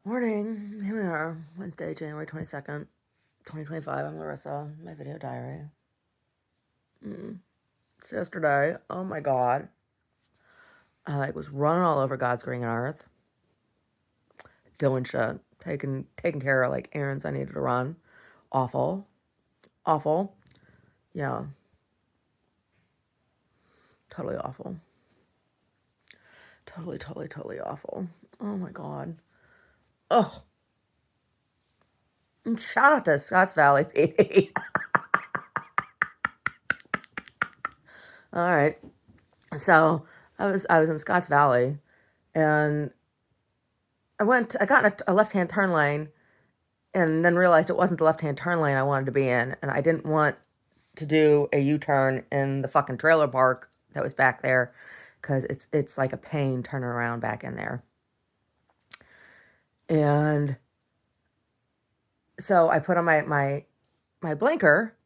Morning. Here we are. Wednesday, January 22nd, 2025. I'm Larissa. My video diary. So yesterday, oh my God, I was running all over God's green earth, doing shit, taking care of errands I needed to run. Awful. Awful. Yeah. Totally awful. Totally awful. Oh my God. Oh. And shout out to Scotts Valley PD. All right. So I was in Scotts Valley, and I got in a left-hand turn lane, and then realized it wasn't the left-hand turn lane I wanted to be in, and I didn't want to do a U-turn in the fucking trailer park that was back there, because it's like a pain turning around back in there. And so I put on my blinker,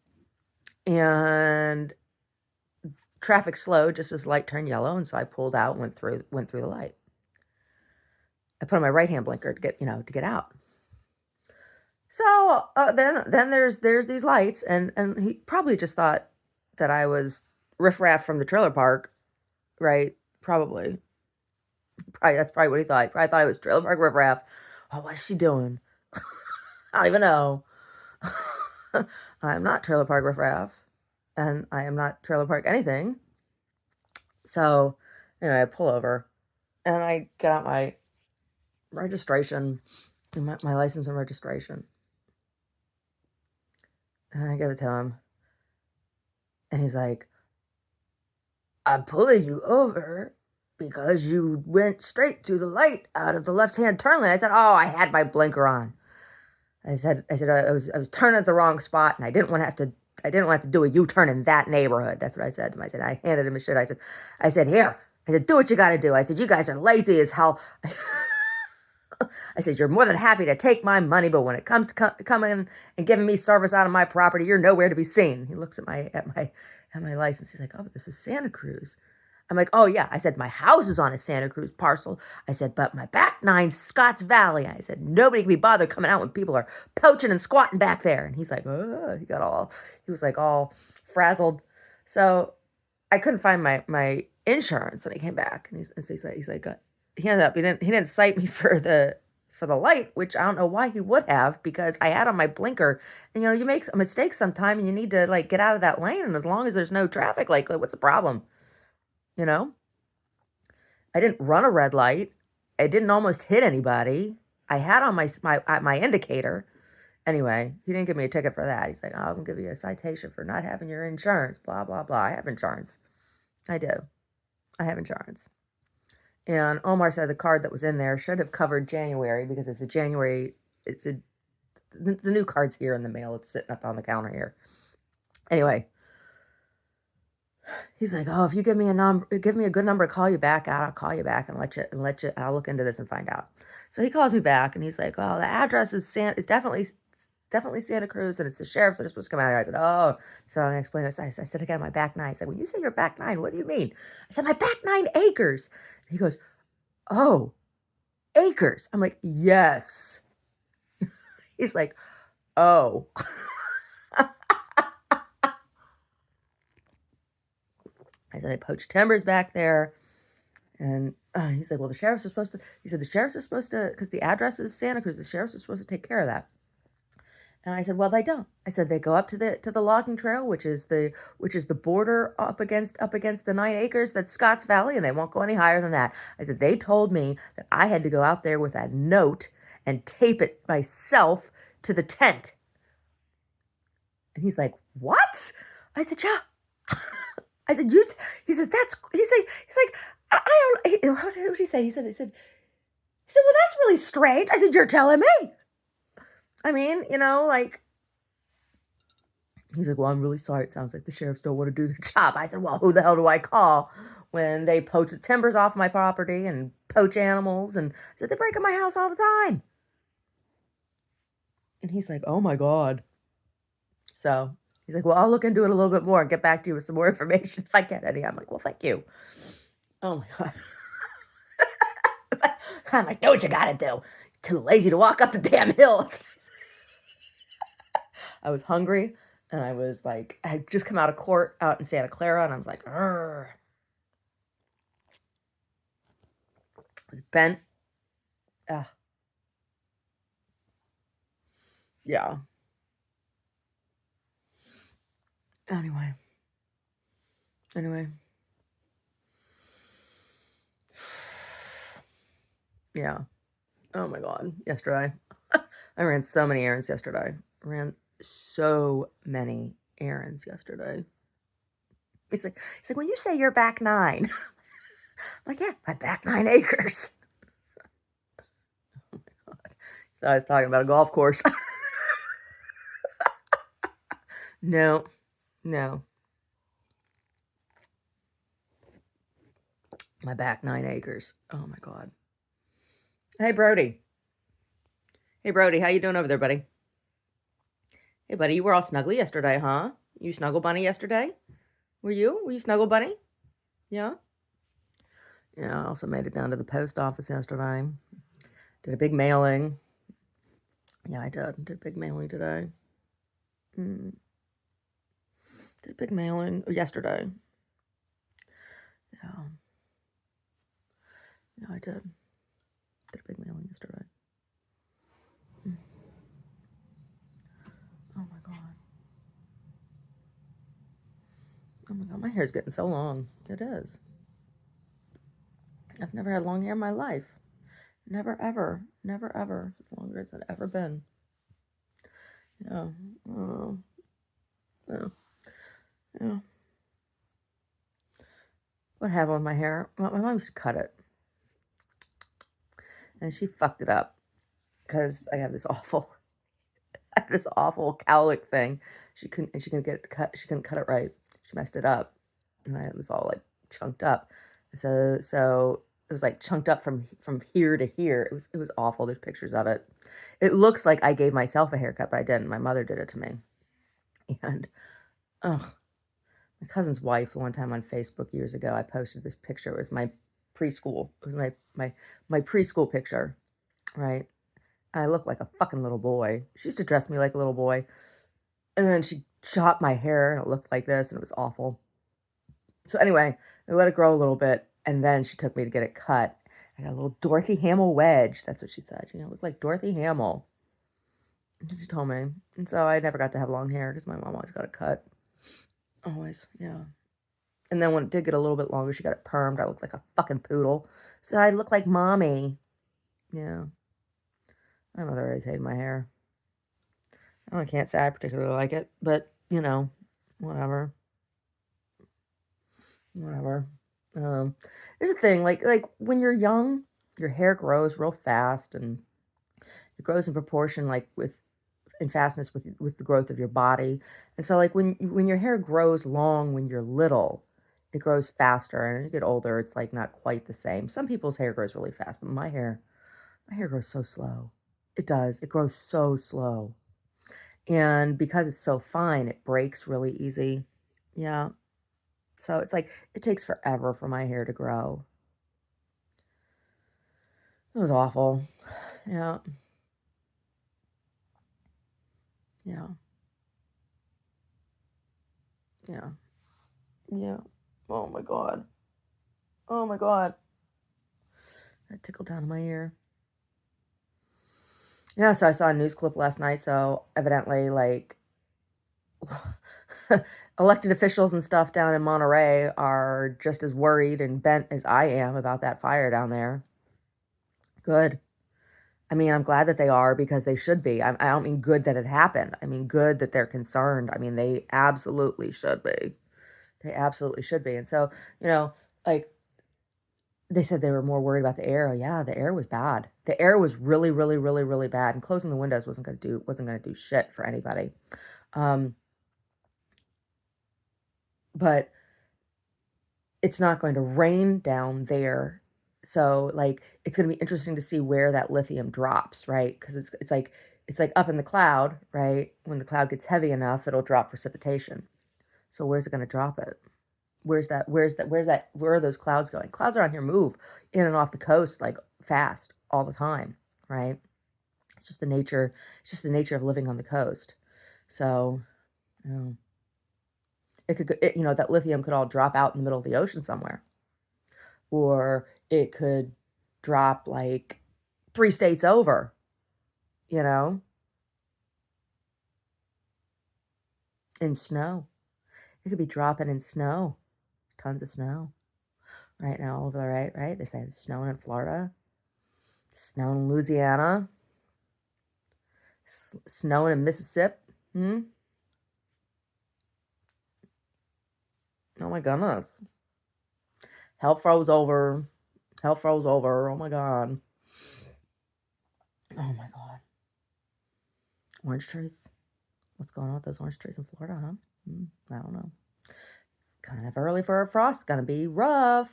and traffic slowed just as the light turned yellow, and so I pulled out, went through the light. I put on my right-hand blinker to get out. So then there's these lights, and he probably just thought that I was riffraff from the trailer park, right? Probably that's probably what he thought. He probably thought I was trailer park riffraff. Oh, what is she doing? I don't even know. I'm not trailer park riffraff, and I am not trailer park anything. So anyway, I pull over, and I get out my registration, my license and registration, and I give it to him. And he's like, I'm pulling you over because you went straight through the light out of the left-hand turn lane. I said, oh, I had my blinker on. I said I was turning at the wrong spot, and I didn't want to have to do a U-turn in that neighborhood. That's what I said to him. I said, I handed him his shit. I said, here. I said, do what you got to do. I said, you guys are lazy as hell. I said, you're more than happy to take my money, but when it comes to coming and giving me service out of my property, you're nowhere to be seen. He looks at my license. He's like, oh, but this is Santa Cruz. I'm like, oh yeah. I said, my house is on a Santa Cruz parcel. I said, but my back nine's Scotts Valley. I said, nobody can be bothered coming out when people are poaching and squatting back there. And he's like, oh, he was like all frazzled. So I couldn't find my insurance when he came back. And he's like, he didn't cite me for the light, which I don't know why he would have, because I had on my blinker. And you make a mistake sometime, and you need to get out of that lane. And as long as there's no traffic, what's the problem? I didn't run a red light. I didn't almost hit anybody. I had on my indicator. Anyway, he didn't give me a ticket for that. He's like, oh, I'm gonna give you a citation for not having your insurance. Blah blah blah. I have insurance. I do. I have insurance. And Omar said the card that was in there should have covered January, because it's the new card's here in the mail. It's sitting up on the counter here. Anyway, he's like, oh, if you give me a good number to call you back at, I'll call you back and I'll look into this and find out. So he calls me back, and he's like, oh, the address is definitely Santa Cruz, and it's the sheriffs that are supposed to come out here. I said, oh. So I explained it. I said, I got my back nine. He said, when you say your back nine, what do you mean? I said, my back 9 acres. He goes, oh, acres. I'm like, yes. He's like, oh. I said, they poach timbers back there. And he's like, well, the sheriffs are supposed to, because the address is Santa Cruz, the sheriffs are supposed to take care of that. And I said, well, they don't. I said, they go up to the logging trail, which is the border up against the 9 acres, that's Scotts Valley, and they won't go any higher than that. I said, they told me that I had to go out there with that note and tape it myself to the tent. And he's like, what? I said, yeah. I said, he says, he's like, what did he say? He said, well, that's really strange. I said, you're telling me. I mean, he's like, well, I'm really sorry. It sounds like the sheriffs don't want to do their job. I said, well, who the hell do I call when they poach the timbers off my property and poach animals? And I said, they break in my house all the time. And he's like, oh my God. So he's like, well, I'll look into it a little bit more and get back to you with some more information if I get any. I'm like, well, thank you. Oh my God. I'm like, do what you gotta do. Too lazy to walk up the damn hill. I was hungry, and I was like, I had just come out of court out in Santa Clara, and I was like, I was bent. Ugh. Yeah. Anyway. Yeah. Oh my God. Yesterday. I ran so many errands yesterday. Ran so many errands yesterday. He's like, when you say your back 9, I'm like, yeah, my back 9 acres. Oh my God. I was talking about a golf course. No. My back 9 acres. Oh my God. Hey, Brody. How you doing over there, buddy? Hey, buddy, you were all snuggly yesterday, huh? You snuggle bunny yesterday? Were you snuggle bunny? Yeah? Yeah, I also made it down to the post office yesterday. Did a big mailing. Yeah, I did. Did a big mailing today. Did a big mailing yesterday. Yeah. Yeah, I did. Did a big mailing yesterday. Oh my God. Oh my God, my hair's getting so long. It is. I've never had long hair in my life. Never, ever. Never, ever. Longer as it's ever been. Yeah. Oh. Yeah. Yeah. What happened with my hair? My mom used to cut it. And she fucked it up. Because I have this awful cowlick thing. She couldn't get it cut. She couldn't cut it right. She messed it up. And it was all like chunked up. So it was like chunked up from here to here. It was awful. There's pictures of it. It looks like I gave myself a haircut, but I didn't. My mother did it to me. And oh, my cousin's wife, the one time on Facebook years ago, I posted this picture. It was my preschool. It was my preschool picture, right? I looked like a fucking little boy. She used to dress me like a little boy. And then she chopped my hair and it looked like this and it was awful. So anyway, I let it grow a little bit and then she took me to get it cut. I got a little Dorothy Hamill wedge. That's what she said. You know, it looked like Dorothy Hamill. She told me. And so I never got to have long hair because my mom always got it cut. Always, yeah. And then when it did get a little bit longer, she got it permed. I looked like a fucking poodle. So I looked like mommy. Yeah. My mother always hated my hair. I can't say I particularly like it, but, you know, whatever. There's a thing, like when you're young, your hair grows real fast, and it grows in proportion, like in fastness with the growth of your body. And so, like when your hair grows long when you're little, it grows faster, and as you get older, it's like not quite the same. Some people's hair grows really fast, but my hair grows so slow. It does. It grows so slow. And because it's so fine, it breaks really easy. Yeah. So it's like, it takes forever for my hair to grow. It was awful. Yeah. Yeah. Yeah. Yeah. Oh my God. Oh my God. That tickled down in my ear. Yeah, so I saw a news clip last night. So evidently, like, elected officials and stuff down in Monterey are just as worried and bent as I am about that fire down there. Good. I mean, I'm glad that they are because they should be. I don't mean good that it happened. I mean good that they're concerned. I mean, they absolutely should be. They absolutely should be. And so, you know, like they said they were more worried about the air. Yeah, the air was bad. The air was really, really, really, really bad. And closing the windows wasn't going to do shit for anybody. But it's not going to rain down there. So like it's going to be interesting to see where that lithium drops, right? Because it's like up in the cloud, right? When the cloud gets heavy enough, it'll drop precipitation. So where's it going to drop it? Where are those clouds going? Clouds around here move in and off the coast like fast all the time, right? It's just the nature. It's just the nature of living on the coast. So, you know, that lithium could all drop out in the middle of the ocean somewhere, or it could drop like 3 states over. You know, in snow. It could be dropping in snow, tons of snow right now all over the right. They say it's snowing in Florida, snowing in Louisiana, snowing in Mississippi. Oh my goodness. Hell froze over. Hell froze over. Oh my god. Oh my god. Orange trees. What's going on with those orange trees in Florida, huh? I don't know. It's kind of early for a frost. It's gonna be rough.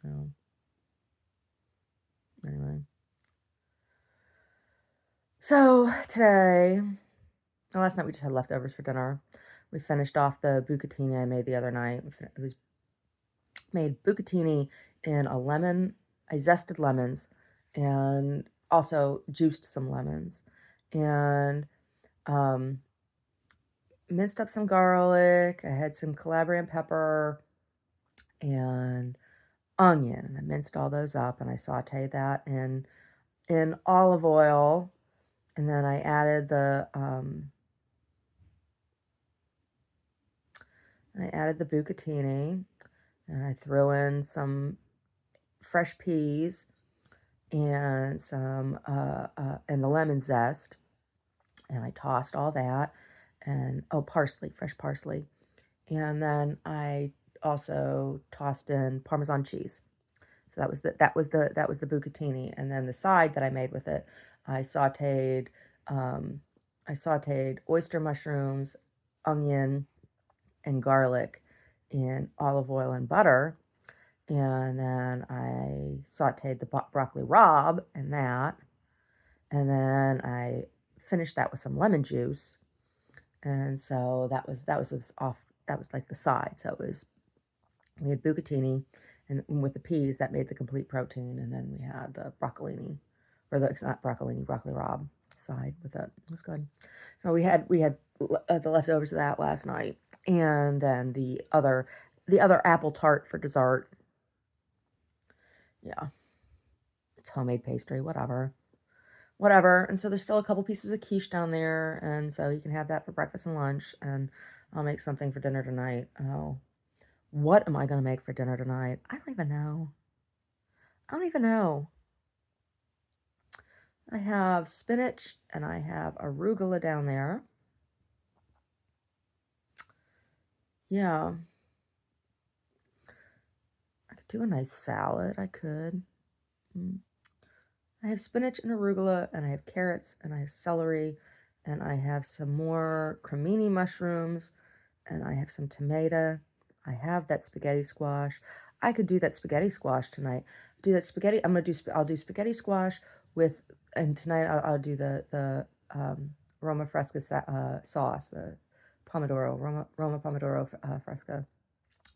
Oh. Anyway. So today, last night we just had leftovers for dinner. We finished off the bucatini I made the other night. It was made bucatini in a lemon. I zested lemons and also juiced some lemons and minced up some garlic. I had some Calabrian pepper and onion, and I minced all those up and I sauteed that in olive oil, and then I added the bucatini, and I threw in some fresh peas and some and the lemon zest, and I tossed all that, and parsley, fresh parsley, and then I also tossed in Parmesan cheese. So that was the bucatini, and then the side that I made with it, I sauteed oyster mushrooms, onion, and garlic in olive oil and butter. And then I sauteed the broccoli rabe and that. And then I finished that with some lemon juice. And so that was like the side. So we had bucatini, and with the peas that made the complete protein. And then we had the broccolini, or it's not broccolini, broccoli rabe side with it. It was good. So we had the leftovers of that last night, and then the other apple tart for dessert. Yeah, it's homemade pastry, whatever. And so there's still a couple pieces of quiche down there, and so you can have that for breakfast and lunch, and I'll make something for dinner tonight. Oh, what am I going to make for dinner tonight? I don't even know. I have spinach and I have arugula down there. Yeah. I could do a nice salad. I could. I have spinach and arugula, and I have carrots, and I have celery, and I have some more cremini mushrooms, and I have some tomato. I have that spaghetti squash. I could do that spaghetti squash tonight. Do that spaghetti. I'll do spaghetti squash with, and tonight I'll do the Roma Fresca sauce, the Roma Pomodoro Fresca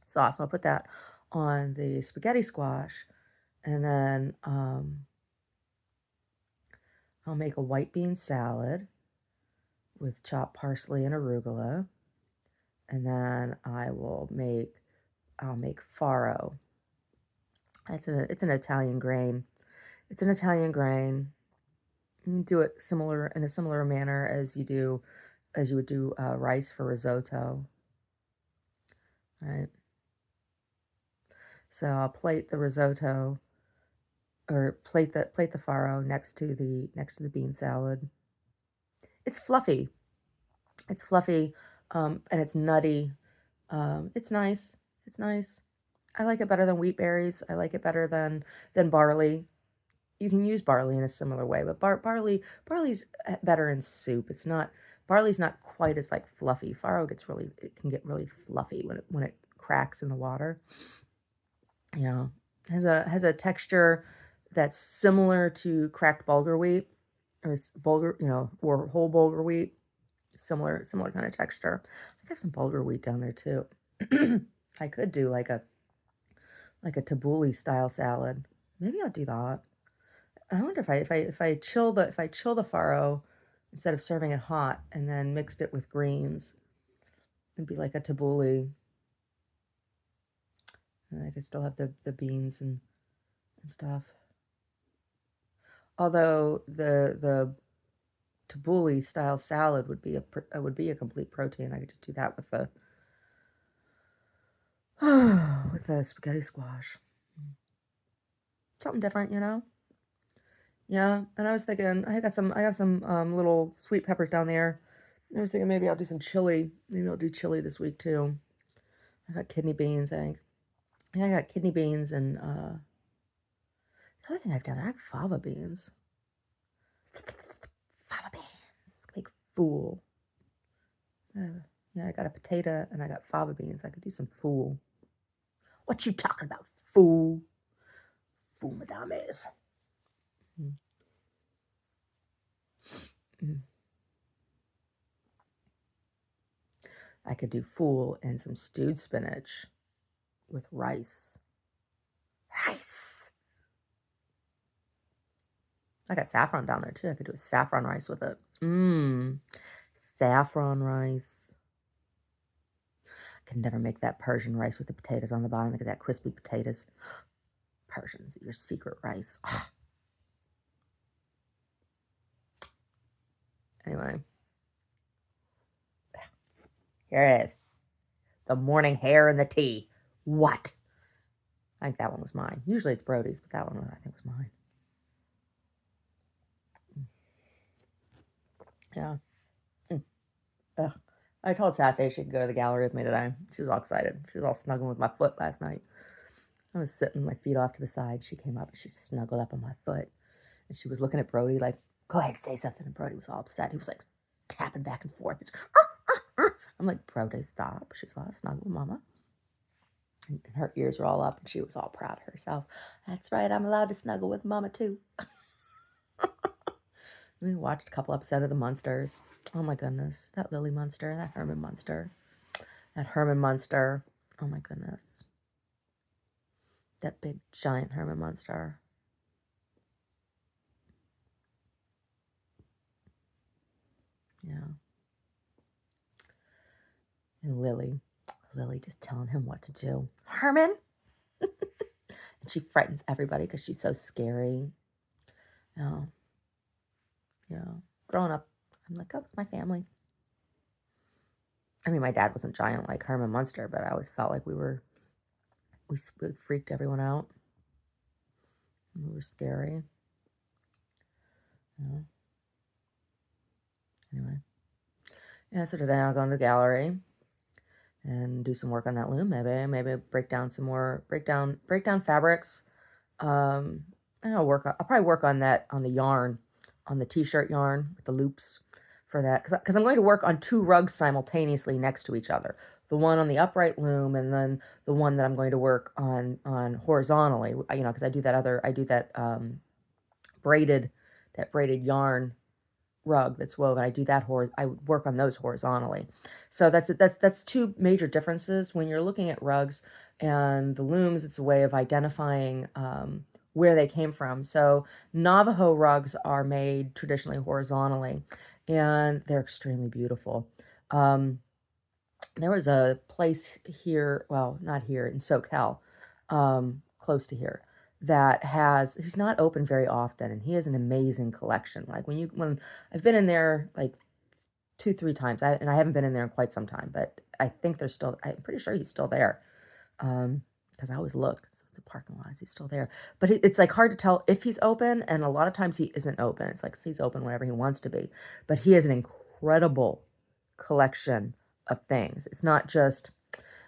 sauce. So I'll put that on the spaghetti squash, and then I'll make a white bean salad with chopped parsley and arugula, and then I'll make farro. It's an Italian grain. It's an Italian grain. You do it in a similar manner as you would do rice for risotto, right? So I'll plate the risotto, or plate the farro next to the bean salad. It's fluffy. And it's nutty. It's nice. It's nice. I like it better than wheat berries. I like it better than barley. You can use barley in a similar way, but barley's better in soup. Barley's not quite as like fluffy. Farro it can get really fluffy when it cracks in the water. Yeah, has a texture that's similar to cracked bulgur wheat, or or whole bulgur wheat. Similar kind of texture. I got some bulgur wheat down there too. I could do like a tabbouleh style salad. Maybe I'll do that. I wonder if I chill the farro instead of serving it hot and then mixed it with greens, it'd be like a tabbouleh, and I could still have the beans and stuff. Although the tabbouleh style salad would be a complete protein. I could just do that with the with the spaghetti squash. Something different, you know? Yeah, and I was thinking I got some little sweet peppers down there. I was thinking maybe I'll do some chili. Maybe I'll do chili this week too. I got kidney beans, I think. I got kidney beans and the other thing I've done, I have fava beans. Fava beans. Big fool. Yeah, I got a potato and I got fava beans. I could do some fool. What you talking about, fool? Fool madames. Mm. Mm. I could do fool and some stewed spinach with rice. Rice. I got saffron down there too. I could do a saffron rice with it. Mmm. Saffron rice. I could never make that Persian rice with the potatoes on the bottom. Look at that crispy potatoes. Persians, your secret rice. Anyway. Here it is. The morning hair and the tea. What? I think that one was mine. Usually it's Brody's, but that one I think was mine. Yeah. Ugh. I told Sassy she could go to the gallery with me today. She was all excited. She was all snuggling with my foot last night. I was sitting my feet off to the side. She came up and she snuggled up on my foot. And she was looking at Brody like, go ahead, say something. And Brody was all upset. He was like tapping back and forth. I'm like, Brody, stop. She's allowed to snuggle with Mama. And her ears were all up and she was all proud of herself. That's right, I'm allowed to snuggle with Mama too. We watched a couple episodes of the Munsters. Oh my goodness. That Lily Munster, that Herman Munster. That Herman Munster. Oh my goodness. That big giant Herman Munster. Yeah. And Lily just telling him what to do. Herman! And she frightens everybody because she's so scary. Yeah. Yeah. Growing up, I'm like, oh, it's my family. I mean, my dad wasn't giant like Herman Munster, but I always felt like we freaked everyone out. We were scary. Yeah. Anyway. Yeah, so today I'll go in the gallery and do some work on that loom. Maybe break down some more, break down fabrics. And I'll probably work on that, on the yarn, on the t-shirt yarn with the loops for that. Because I'm going to work on 2 rugs simultaneously next to each other. The one on the upright loom and then the one that I'm going to work on horizontally, you know, because I do that braided yarn rug that's woven. I do that I work on those horizontally. So that's 2 major differences when you're looking at rugs and the looms. It's a way of identifying where they came from. So Navajo rugs are made traditionally horizontally, and they're extremely beautiful. There was a place here, well, not here, in SoCal, close to here, that he's not open very often, and he has an amazing collection. Like when I've been in there like 2-3 times, and I haven't been in there in quite some time, but I think I'm pretty sure he's still there. Because I always look, so the parking lot, is he still there? But it's like hard to tell if he's open, and a lot of times he isn't open. It's like he's open whenever he wants to be. But he has an incredible collection of things. It's not just,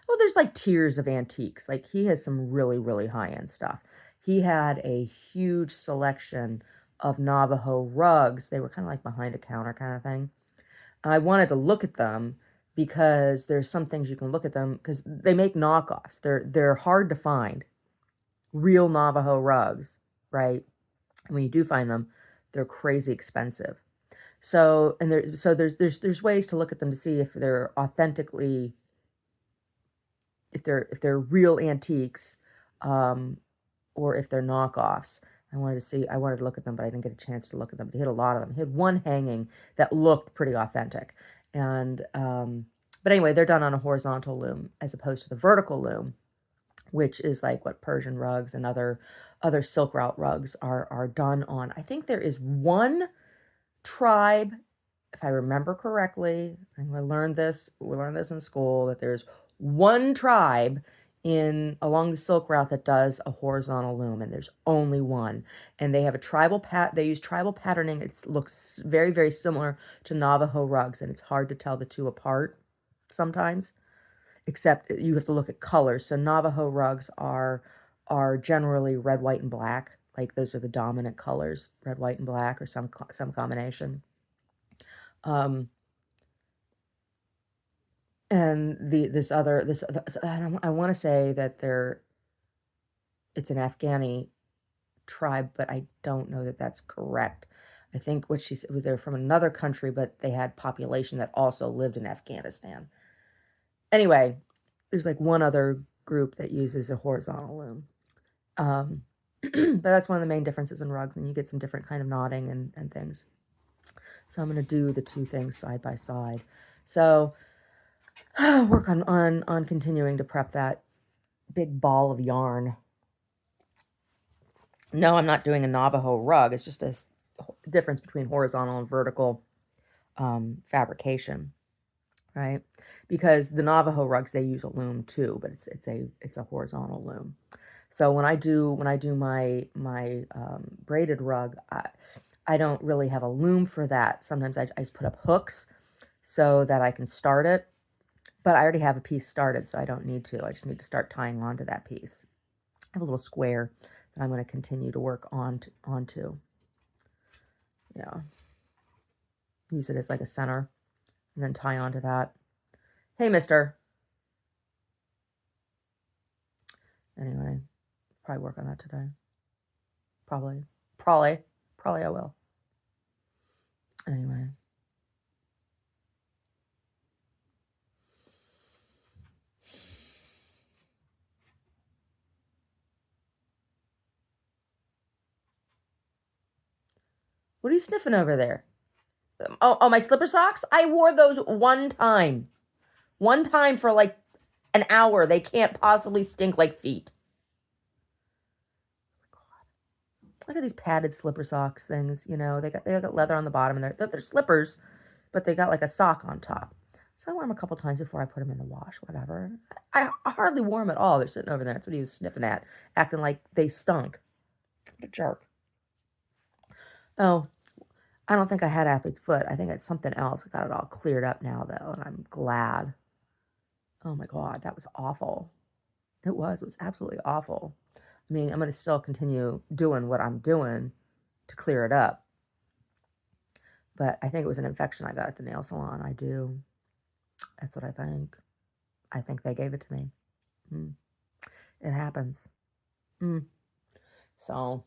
well, there's like tiers of antiques. Like he has some really, really high-end stuff. He had a huge selection of Navajo rugs. They were kind of like behind a counter kind of thing. I wanted to look at them because there's some things you can look at them because they make knockoffs. They're hard to find. Real Navajo rugs, right? And when you do find them, they're crazy expensive. So there's ways to look at them to see if they're if they're real antiques, or if they're knockoffs. I wanted to look at them, but I didn't get a chance to look at them. But he had a lot of them. He had one hanging that looked pretty authentic. And, but anyway, they're done on a horizontal loom as opposed to the vertical loom, which is like what Persian rugs and other Silk Route rugs are done on. I think there is one tribe, if I remember correctly, and we learned this in school, that there's one tribe along the Silk Route that does a horizontal loom, and there's only one. And they have they use tribal patterning. It looks very, very similar to Navajo rugs, and it's hard to tell the two apart sometimes, except you have to look at colors. So Navajo rugs are generally red, white, and black. Like those are the dominant colors, red, white, and black, or some combination. And this other, I want to say that it's an Afghani tribe, but I don't know that that's correct. I think what she said was they're from another country, but they had population that also lived in Afghanistan. Anyway, there's like one other group that uses a horizontal loom. But that's one of the main differences in rugs, and you get some different kind of knotting and things. So I'm going to do the two things side by side. So work on continuing to prep that big ball of yarn. No, I'm not doing a Navajo rug. It's just a difference between horizontal and vertical fabrication, right? Because the Navajo rugs, they use a loom too, but it's a horizontal loom. So when I do my braided rug, I don't really have a loom for that. Sometimes I just put up hooks so that I can start it, but I already have a piece started, so I don't need to. I just need to start tying onto that piece. I have a little square that I'm going to continue to work onto. Yeah. Use it as like a center and then tie onto that. Hey, mister. Anyway, probably work on that today. Probably I will. Anyway. What are you sniffing over there? Oh, my slipper socks? I wore those one time. One time for like an hour. They can't possibly stink like feet. Look at these padded slipper socks things, you know. They got leather on the bottom, and they're slippers, but they got like a sock on top. So I wore them a couple times before I put them in the wash, whatever. I hardly wore them at all. They're sitting over there. That's what he was sniffing at, acting like they stunk. What a jerk. Oh, I don't think I had athlete's foot. I think it's something else. I got it all cleared up now, though, and I'm glad. Oh, my God. That was awful. It was absolutely awful. I mean, I'm going to still continue doing what I'm doing to clear it up. But I think it was an infection I got at the nail salon. I do. That's what I think. I think they gave it to me. It happens. So,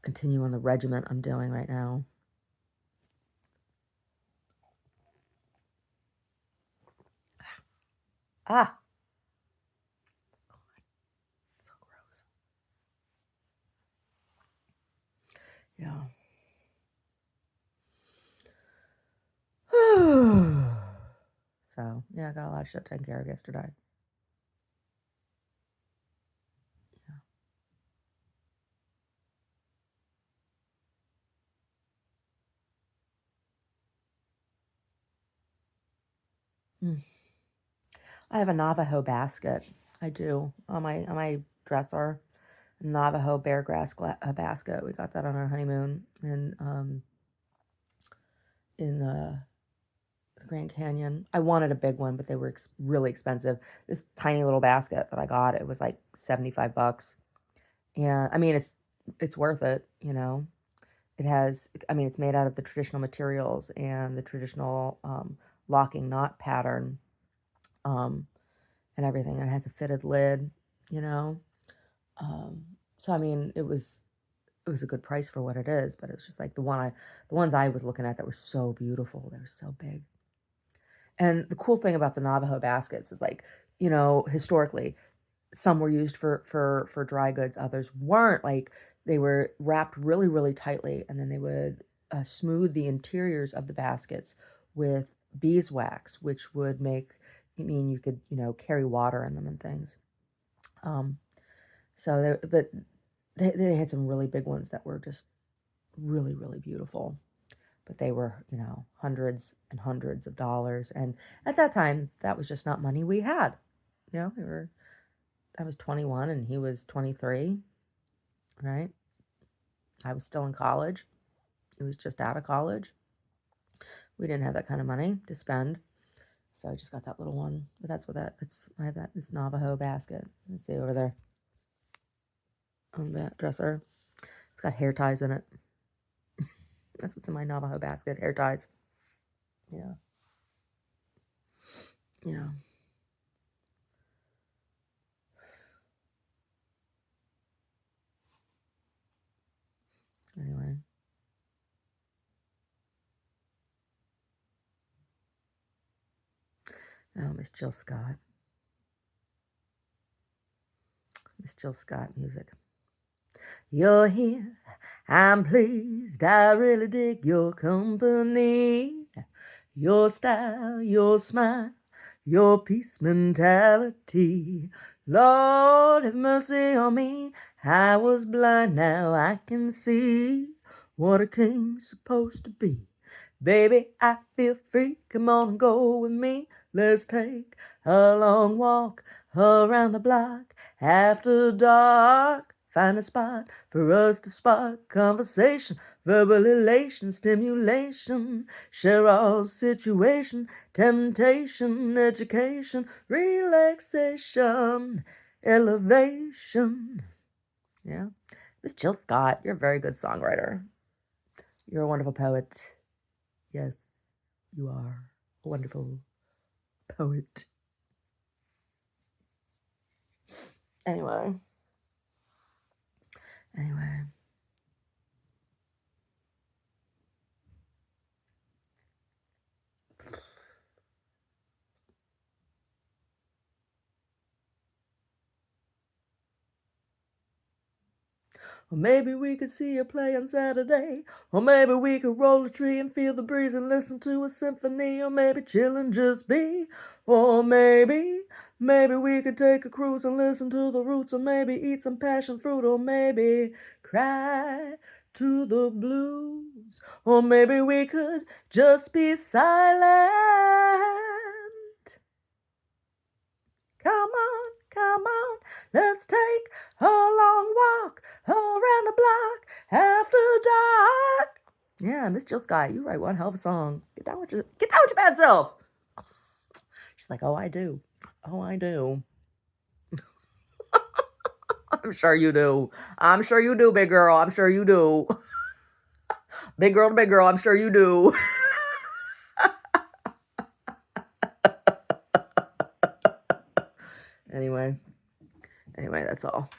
continue on the regimen I'm doing right now. Ah. So gross. Yeah. So, yeah, I got a lot of shit taken care of yesterday. Yeah. I have a Navajo basket. I do on my dresser. Navajo bear grass basket. We got that on our honeymoon in the Grand Canyon. I wanted a big one, but they were really expensive. This tiny little basket that I got, it was like $75. And I mean, it's worth it, you know. It has, I mean, it's made out of the traditional materials and the traditional locking knot pattern and everything. It has a fitted lid, you know. So I mean, it was a good price for what it is, but it was just like the ones I was looking at that were so beautiful. They were so big. And the cool thing about the Navajo baskets is, like, you know, historically, some were used for dry goods, others weren't. Like they were wrapped really, really tightly, and then they would smooth the interiors of the baskets with beeswax, which would make, I mean, you could, carry water in them and things. Um, but they had some really big ones that were just really, really beautiful. But they were, hundreds and hundreds of dollars. And at that time, that was just not money we had. I was 21 and he was 23, right? I was still in college. He was just out of college. We didn't have that kind of money to spend. So I just got that little one. But I have this Navajo basket. Let's see over there on that dresser. It's got hair ties in it. That's what's in my Navajo basket, hair ties. Yeah. Yeah. Anyway. Oh, Miss Jill Scott. Miss Jill Scott music. You're here, I'm pleased, I really dig your company. Your style, your smile, your peace mentality. Lord, have mercy on me. I was blind, now I can see what a king's supposed to be. Baby, I feel free, come on and go with me. Let's take a long walk around the block after dark. Find a spot for us to spark conversation, verbal elation, stimulation, share all situation, temptation, education, relaxation, elevation. Yeah. Miss Jill Scott, you're a very good songwriter. You're a wonderful poet. Yes, you are a wonderful poet. Anyway. Or maybe we could see a play on Saturday. Or maybe we could roll a tree and feel the breeze and listen to a symphony. Or maybe chill and just be. Or maybe we could take a cruise and listen to the Roots. Or maybe eat some passion fruit. Or maybe cry to the blues. Or maybe we could just be silent. Come on, let's take a long walk around the block after dark. Yeah, Miss Jill Scott, you write one hell of a song. Get down with your bad self. She's like, oh, I do. Oh, I do. I'm sure you do. I'm sure you do, big girl. I'm sure you do. Big girl to big girl, I'm sure you do. Anyway, that's all.